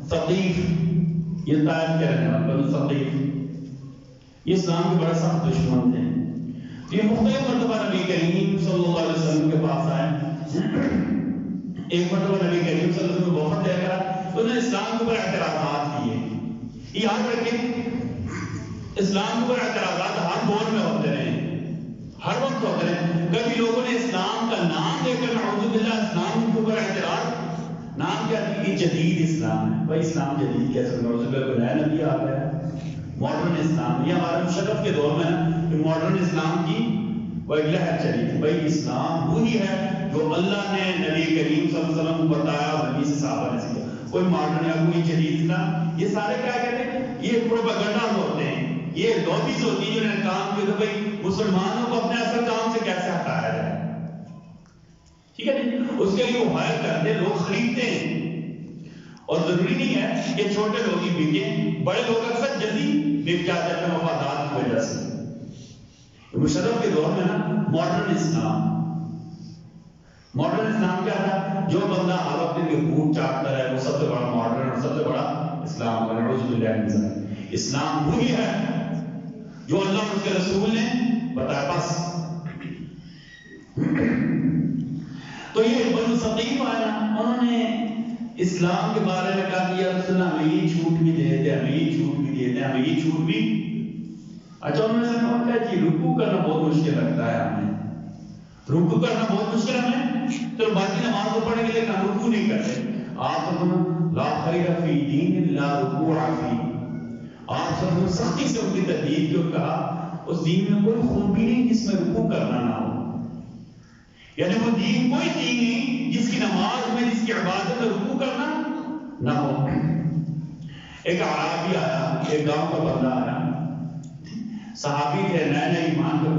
ثقیف، یہ طائف کے رہنے والے بنو ثقیف، یہ اسلام کے بڑے سخت دشمن تھے. یہ مختلف مرتبہ نبی کریم صلی اللہ علیہ وسلم کے پاس آئے. ایک مرتبہ نبی کریم صلی اللہ علیہ وسلم کو وفد دے کر انہوں نے اسلام کے اوپر اعتراضات کیے. یاد رکھیں اسلام کے اوپر اعتراضات ہر دور میں ہوتے رہے، ہر وقت ہوتے رہے. کبھی لوگوں نے اسلام کا نام دے کر نعوذ باللہ اسلام کے اوپر اعتراض، نام کیا دی؟ جدید اسلام ہے. بھائی اسلام جدید کیسے؟ نعوذ باللہ کوئی نیا نبی آ گیا ہے، ماڈرن اسلام. یہ ہمارے مشرف کے دور میں کہ ماڈرن اسلام کی وہ ایک لہر چلی تھی. بھائی اسلام وہی ہے جو اللہ نے نبی کریم صلی اللہ علیہ وسلم کو بتایا اور نبی سے صحابہ نے سیکھا. کوئی ماڈرن یا کوئی جدید اسلام، یہ سارے کیا کہتے ہیں؟ یہ پروپیگنڈا ہوتے ہیں، یہ لابیز ہوتی ہیں جنہوں نے کام کیا کہ بھائی مسلمانوں کو اپنے اصل کام سے کیسے ہٹایا جائے. ٹھیک ہے جی، اس کے لیے وہ ہائر کرتے، لوگ خریدتے ہیں. اور ضروری نہیں ہے کہ چھوٹے لوگ ہی بکیں، بڑے لوگ اکثر جلدی بک جاتے ہیں مفادات کی وجہ سے. مشرف کے دور میں نا ماڈرن اسلام کیا تھا؟ جو بندہ ہر وقت کے حقوق چاہتا ہے وہ سب سے بڑا ماڈرن اور سب سے بڑا اسلام ہے. نعوذ باللہ من ذلک. اسلام وہی ہے جو اللہ اور اس کے رسول نے بتایا. بس تو یہ بنو ثقیف آیا، انہوں نے اسلام کے بارے میں کہا کہ یا رسول اللہ ہمیں یہ چھوٹ بھی دے دے، ہمیں یہ چھوٹ بھی دے دے، ہمیں یہ چھوٹ بھی. اچھا انہوں نے کہا کہ رکوع کرنا بہت مشکل لگتا ہے ہمیں، رکوع کرنا بہت مشکل ہے ہمیں، چلو باقی نماز تو پڑھیں گے لیکن ہم رکوع نہیں کرتے. آپ سب لا خیر فی دین لا رکوع فی، آپ سب سختی سے ان کی تردید کی اور کہا اس دین میں کوئی خوبی نہیں جس میں رکوع کرنا نہ ہو. یعنی وہ دین کوئی دین نہیں جس کی نماز میں، جس کی عبادت میں رکوع کرنا نہ ہو. ایک اعرابی آیا، ایک گاؤں کا بندہ آیا، صحابی تھے، نئے نئے ایمان